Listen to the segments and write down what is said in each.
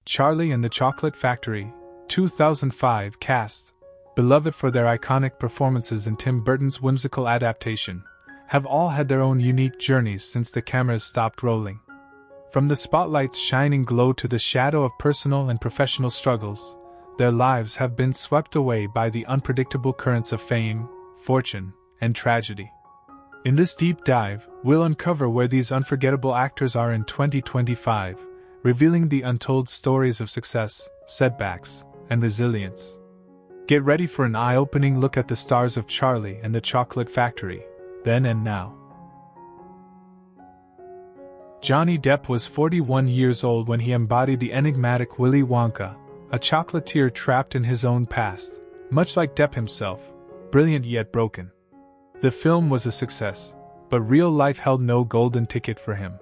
Charlie and the Chocolate Factory, 2005 cast, beloved for their iconic performances in Tim Burton's whimsical adaptation, have all had their own unique journeys since the cameras stopped rolling. From the spotlight's shining glow to the shadow of personal and professional struggles, their lives have been swept away by the unpredictable currents of fame, fortune, and tragedy. In this deep dive, we'll uncover where these unforgettable actors are in 2025, revealing the untold stories of success, setbacks, and resilience. Get ready for an eye-opening look at the stars of Charlie and the Chocolate Factory, then and now. Johnny Depp was 41 years old when he embodied the enigmatic Willy Wonka, a chocolatier trapped in his own past, much like Depp himself, brilliant yet broken. The film was a success, but real life held no golden ticket for him.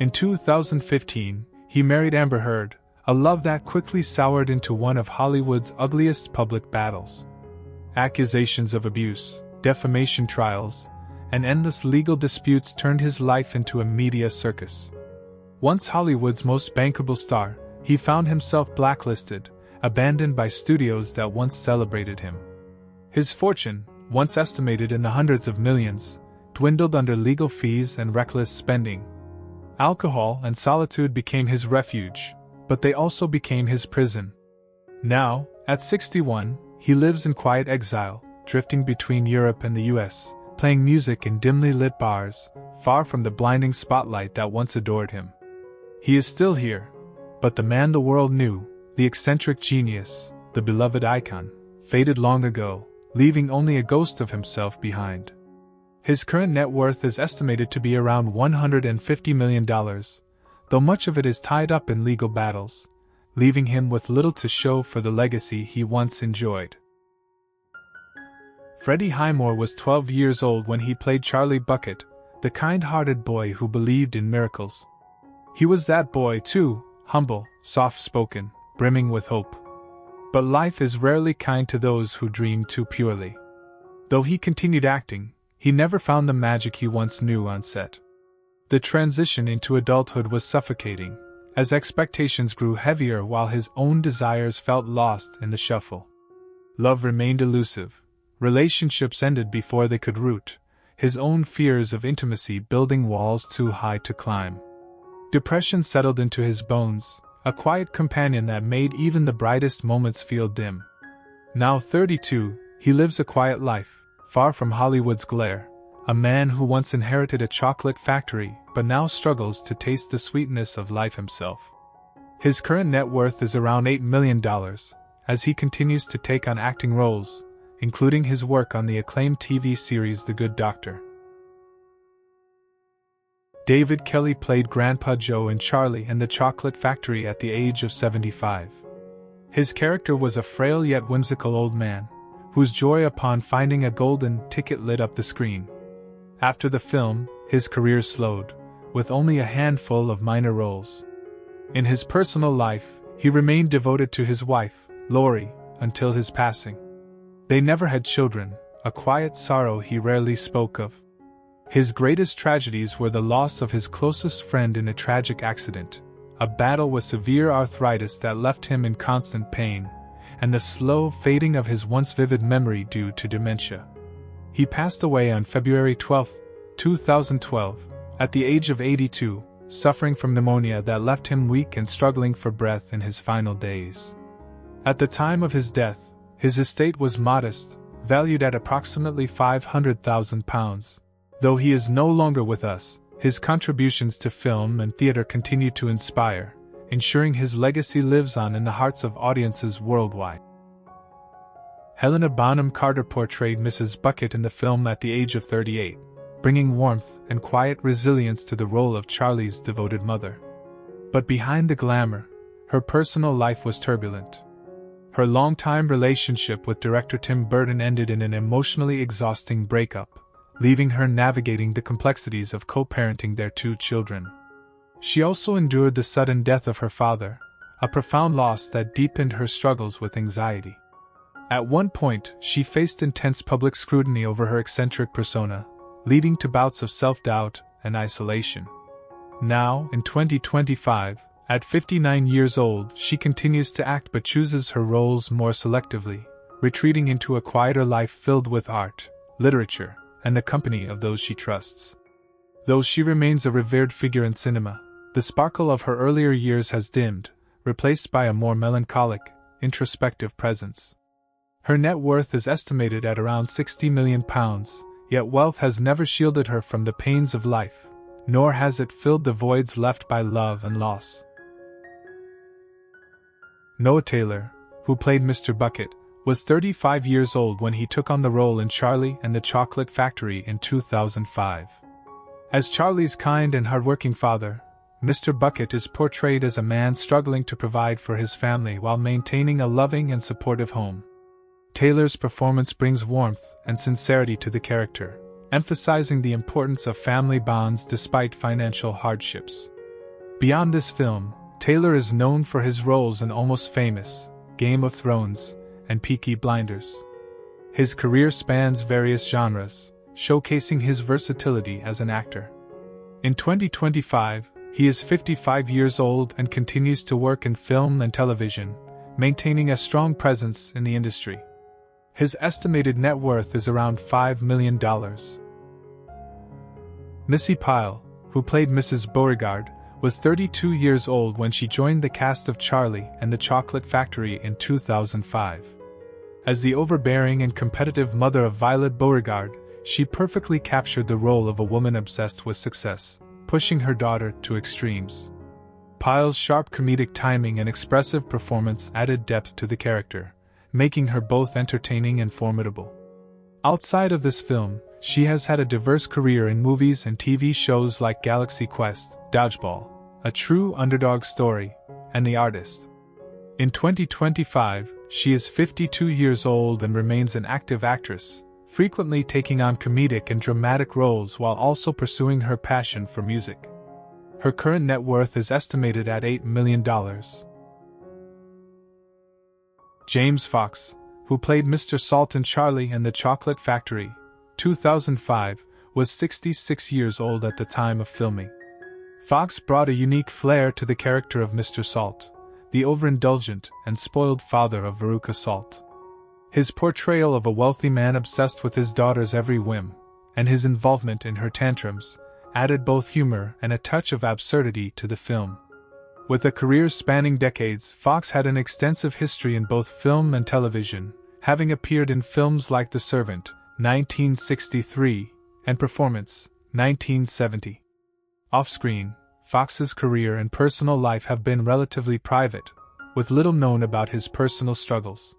In 2015, he married Amber Heard, a love that quickly soured into one of Hollywood's ugliest public battles. Accusations of abuse, defamation trials, and endless legal disputes turned his life into a media circus. Once Hollywood's most bankable star, he found himself blacklisted, abandoned by studios that once celebrated him. His fortune, once estimated in the hundreds of millions, dwindled under legal fees and reckless spending. Alcohol and solitude became his refuge, but they also became his prison. Now, at 61, he lives in quiet exile, drifting between Europe and the US, playing music in dimly lit bars, far from the blinding spotlight that once adored him. He is still here, but the man the world knew, the eccentric genius, the beloved icon, faded long ago, leaving only a ghost of himself behind. His current net worth is estimated to be around $150 million, though much of it is tied up in legal battles, leaving him with little to show for the legacy he once enjoyed. Freddie Highmore was 12 years old when he played Charlie Bucket, the kind-hearted boy who believed in miracles. He was that boy too, humble, soft-spoken, brimming with hope. But life is rarely kind to those who dream too purely. Though he continued acting, he never found the magic he once knew on set. The transition into adulthood was suffocating, as expectations grew heavier while his own desires felt lost in the shuffle. Love remained elusive. Relationships ended before they could root, his own fears of intimacy building walls too high to climb. Depression settled into his bones, a quiet companion that made even the brightest moments feel dim. Now 32, he lives a quiet life, far from Hollywood's glare, a man who once inherited a chocolate factory but now struggles to taste the sweetness of life himself. His current net worth is around $8 million, as he continues to take on acting roles, including his work on the acclaimed TV series The Good Doctor. David Kelly played Grandpa Joe in Charlie and the Chocolate Factory at the age of 75. His character was a frail yet whimsical old man, whose joy upon finding a golden ticket lit up the screen. After the film, his career slowed, with only a handful of minor roles. In his personal life, he remained devoted to his wife, Lori, until his passing. They never had children, a quiet sorrow he rarely spoke of. His greatest tragedies were the loss of his closest friend in a tragic accident, a battle with severe arthritis that left him in constant pain, and the slow fading of his once vivid memory due to dementia. He passed away on February 12, 2012, at the age of 82, suffering from pneumonia that left him weak and struggling for breath in his final days. At the time of his death, his estate was modest, valued at approximately £500,000. Though he is no longer with us, his contributions to film and theater continue to inspire, ensuring his legacy lives on in the hearts of audiences worldwide. Helena Bonham Carter portrayed Mrs. Bucket in the film at the age of 38, bringing warmth and quiet resilience to the role of Charlie's devoted mother. But behind the glamour, her personal life was turbulent. Her longtime relationship with director Tim Burton ended in an emotionally exhausting breakup, leaving her navigating the complexities of co-parenting their two children. She also endured the sudden death of her father, a profound loss that deepened her struggles with anxiety. At one point, she faced intense public scrutiny over her eccentric persona, leading to bouts of self-doubt and isolation. Now, in 2025, At 59 years old, she continues to act but chooses her roles more selectively, retreating into a quieter life filled with art, literature, and the company of those she trusts. Though she remains a revered figure in cinema, the sparkle of her earlier years has dimmed, replaced by a more melancholic, introspective presence. Her net worth is estimated at around £60 million, yet wealth has never shielded her from the pains of life, nor has it filled the voids left by love and loss. Noah Taylor, who played Mr. Bucket, was 35 years old when he took on the role in Charlie and the Chocolate Factory in 2005. As Charlie's kind and hardworking father, Mr. Bucket is portrayed as a man struggling to provide for his family while maintaining a loving and supportive home. Taylor's performance brings warmth and sincerity to the character, emphasizing the importance of family bonds despite financial hardships. Beyond this film, Taylor is known for his roles in Almost Famous, Game of Thrones, and Peaky Blinders. His career spans various genres, showcasing his versatility as an actor. In 2025, he is 55 years old and continues to work in film and television, maintaining a strong presence in the industry. His estimated net worth is around $5 million. Missy Pyle, who played Mrs. Beauregard, was 32 years old when she joined the cast of Charlie and the Chocolate Factory in 2005. As the overbearing and competitive mother of Violet Beauregard, she perfectly captured the role of a woman obsessed with success, pushing her daughter to extremes. Pyle's sharp comedic timing and expressive performance added depth to the character, making her both entertaining and formidable. Outside of this film, she has had a diverse career in movies and TV shows like Galaxy Quest, Dodgeball, A True Underdog Story, and The Artist. In 2025, she is 52 years old and remains an active actress, frequently taking on comedic and dramatic roles while also pursuing her passion for music. Her current net worth is estimated at $8 million. James Fox, who played Mr. Salt in Charlie and the Chocolate Factory, 2005, was 66 years old at the time of filming. Fox brought a unique flair to the character of Mr. Salt, the overindulgent and spoiled father of Veruca Salt. His portrayal of a wealthy man obsessed with his daughter's every whim, and his involvement in her tantrums, added both humor and a touch of absurdity to the film. With a career spanning decades, Fox had an extensive history in both film and television, having appeared in films like The Servant, 1963, and Performance, 1970. Off-screen, Fox's career and personal life have been relatively private, with little known about his personal struggles.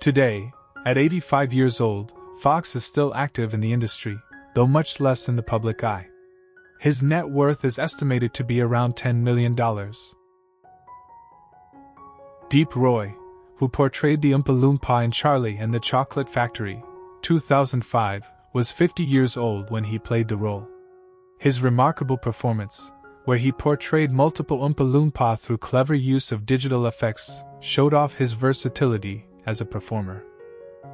Today, at 85 years old, Fox is still active in the industry, though much less in the public eye. His net worth is estimated to be around $10 million. Deep Roy, who portrayed the Oompa Loompa in Charlie and the Chocolate Factory, 2005, was 50 years old when he played the role. His remarkable performance, where he portrayed multiple Oompa Loompa through clever use of digital effects, showed off his versatility as a performer.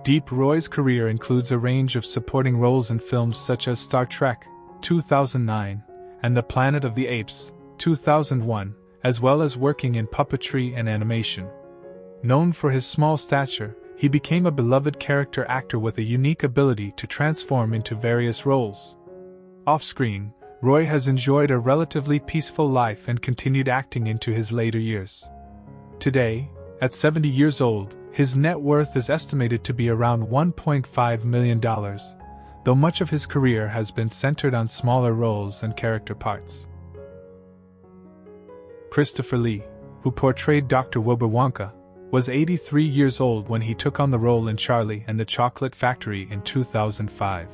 Deep Roy's career includes a range of supporting roles in films such as Star Trek, 2009, and The Planet of the Apes, 2001, as well as working in puppetry and animation. Known for his small stature, he became a beloved character actor with a unique ability to transform into various roles. Off-screen, Roy has enjoyed a relatively peaceful life and continued acting into his later years. Today, at 70 years old, his net worth is estimated to be around $1.5 million, though much of his career has been centered on smaller roles and character parts. Christopher Lee, who portrayed Dr. Wilbur Wonka, was 83 years old when he took on the role in Charlie and the Chocolate Factory in 2005.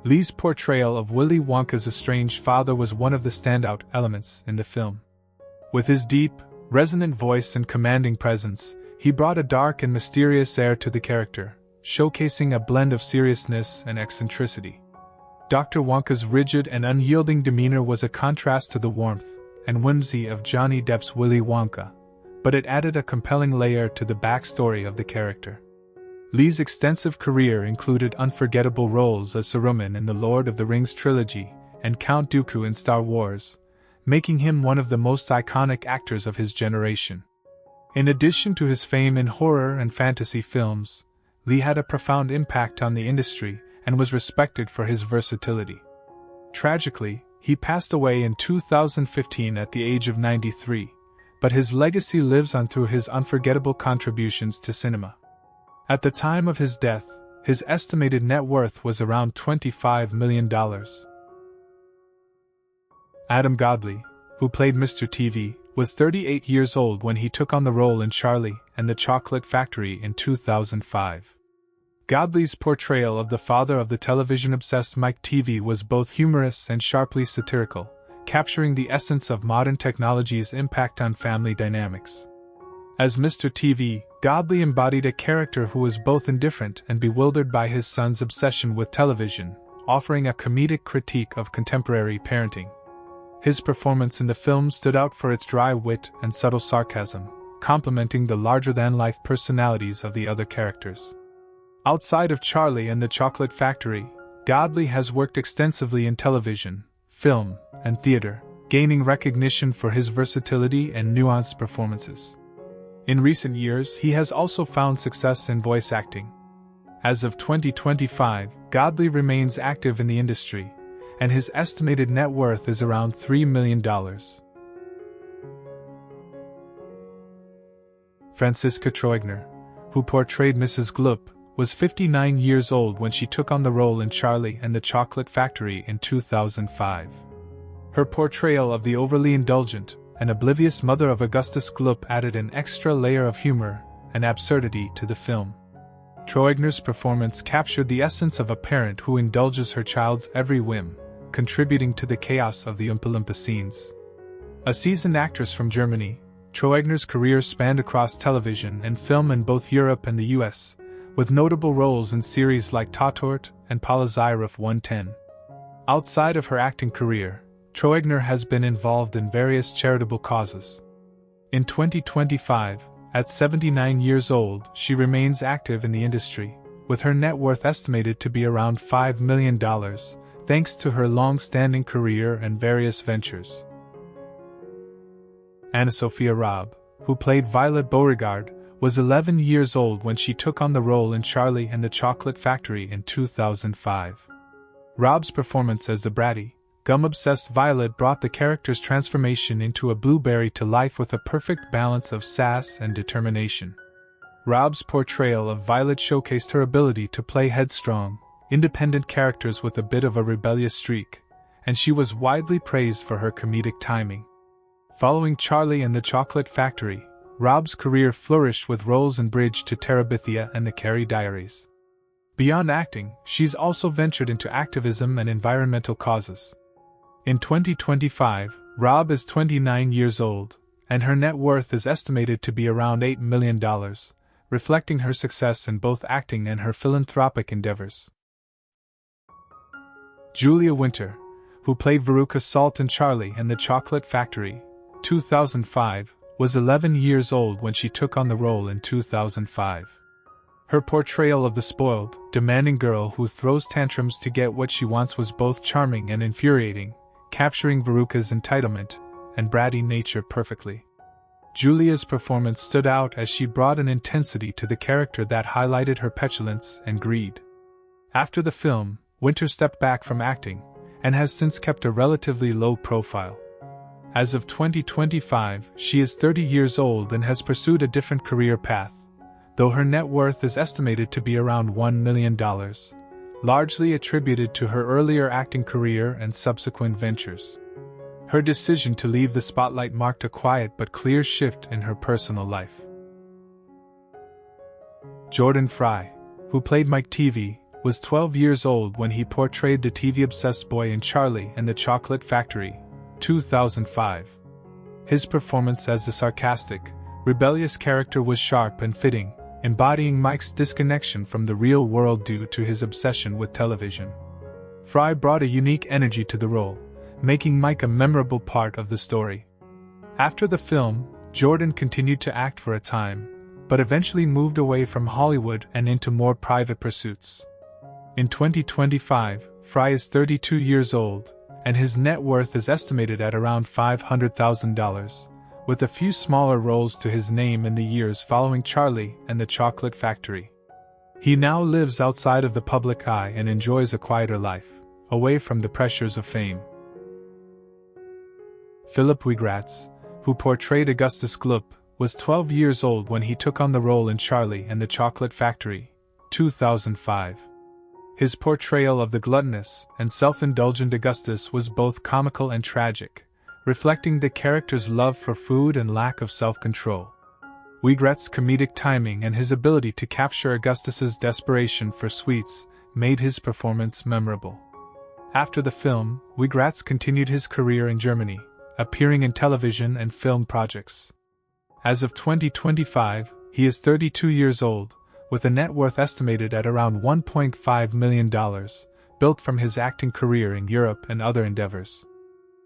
Lee's portrayal of Willy Wonka's estranged father was one of the standout elements in the film. With his deep, resonant voice and commanding presence, he brought a dark and mysterious air to the character, showcasing a blend of seriousness and eccentricity. Dr. Wonka's rigid and unyielding demeanor was a contrast to the warmth and whimsy of Johnny Depp's Willy Wonka, but it added a compelling layer to the backstory of the character. Lee's extensive career included unforgettable roles as Saruman in the Lord of the Rings trilogy and Count Dooku in Star Wars, making him one of the most iconic actors of his generation. In addition to his fame in horror and fantasy films, Lee had a profound impact on the industry and was respected for his versatility. Tragically, he passed away in 2015 at the age of 93, but his legacy lives on through his unforgettable contributions to cinema. At the time of his death, his estimated net worth was around $25 million. Adam Godley, who played Mr. TV, was 38 years old when he took on the role in Charlie and the Chocolate Factory in 2005. Godley's portrayal of the father of the television-obsessed Mike TV was both humorous and sharply satirical, capturing the essence of modern technology's impact on family dynamics. As Mr. TV, Godley embodied a character who was both indifferent and bewildered by his son's obsession with television, offering a comedic critique of contemporary parenting. His performance in the film stood out for its dry wit and subtle sarcasm, complementing the larger-than-life personalities of the other characters. Outside of Charlie and the Chocolate Factory, Godley has worked extensively in television, film, and theater, gaining recognition for his versatility and nuanced performances. In recent years, he has also found success in voice acting. As of 2025, Godley remains active in the industry, and his estimated net worth is around $3 million. Franziska Troigner, who portrayed Mrs. Glup, was 59 years old when she took on the role in Charlie and the Chocolate Factory in 2005. Her portrayal of the overly indulgent and oblivious mother of Augustus Gloop added an extra layer of humor and absurdity to the film. Troigner's performance captured the essence of a parent who indulges her child's every whim, contributing to the chaos of the Oompa Loompa scenes. A seasoned actress from Germany, Troigner's career spanned across television and film in both Europe and the US, with notable roles in series like Tatort and Poliziruf 110. Outside of her acting career, Troigner has been involved in various charitable causes. In 2025, at 79 years old, she remains active in the industry, with her net worth estimated to be around $5 million, thanks to her long-standing career and various ventures. Anna Sophia Robb, who played Violet Beauregard, was 11 years old when she took on the role in Charlie and the Chocolate Factory in 2005. Robb's performance as the bratty, gum-obsessed Violet brought the character's transformation into a blueberry to life with a perfect balance of sass and determination. Robb's portrayal of Violet showcased her ability to play headstrong, independent characters with a bit of a rebellious streak, and she was widely praised for her comedic timing. Following Charlie and the Chocolate Factory, Robb's career flourished with roles in Bridge to Terabithia and The Carrie Diaries. Beyond acting, she's also ventured into activism and environmental causes. In 2025, Robb is 29 years old, and her net worth is estimated to be around $8 million, reflecting her success in both acting and her philanthropic endeavors. Julia Winter, who played Veruca Salt in Charlie and the Chocolate Factory, 2005, was 11 years old when she took on the role in 2005. Her portrayal of the spoiled, demanding girl who throws tantrums to get what she wants was both charming and infuriating, capturing Veruca's entitlement and bratty nature perfectly. Julia's performance stood out as she brought an intensity to the character that highlighted her petulance and greed. After the film, Winter stepped back from acting, and has since kept a relatively low profile. As of 2025, she is 30 years old and has pursued a different career path, though her net worth is estimated to be around $1 million, largely attributed to her earlier acting career and subsequent ventures. Her decision to leave the spotlight marked a quiet but clear shift in her personal life. Jordan Fry, who played Mike TV, was 12 years old when he portrayed the TV-obsessed boy in Charlie and the Chocolate Factory, 2005. His performance as the sarcastic, rebellious character was sharp and fitting, embodying Mike's disconnection from the real world due to his obsession with television. Fry brought a unique energy to the role, making Mike a memorable part of the story. After the film, Jordan continued to act for a time, but eventually moved away from Hollywood and into more private pursuits. In 2025, Fry is 32 years old, and his net worth is estimated at around $500,000, with a few smaller roles to his name in the years following Charlie and the Chocolate Factory. He now lives outside of the public eye and enjoys a quieter life, away from the pressures of fame. Philip Wigratz, who portrayed Augustus Gloop, was 12 years old when he took on the role in Charlie and the Chocolate Factory, 2005. His portrayal of the gluttonous and self-indulgent Augustus was both comical and tragic, reflecting the character's love for food and lack of self-control. Wigratz's comedic timing and his ability to capture Augustus's desperation for sweets made his performance memorable. After the film, Wigratz continued his career in Germany, appearing in television and film projects. As of 2025, he is 32 years old, with a net worth estimated at around $1.5 million, built from his acting career in Europe and other endeavors.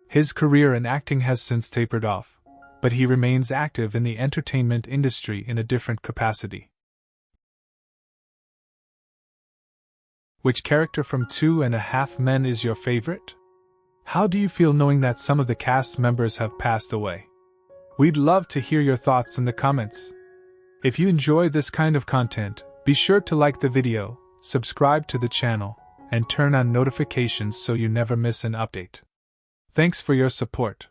His career in acting has since tapered off, but he remains active in the entertainment industry in a different capacity. Which character from 2.5 Men is your favorite? How do you feel knowing that some of the cast members have passed away? We'd love to hear your thoughts in the comments. If you enjoy this kind of content, be sure to like the video, subscribe to the channel, and turn on notifications so you never miss an update. Thanks for your support.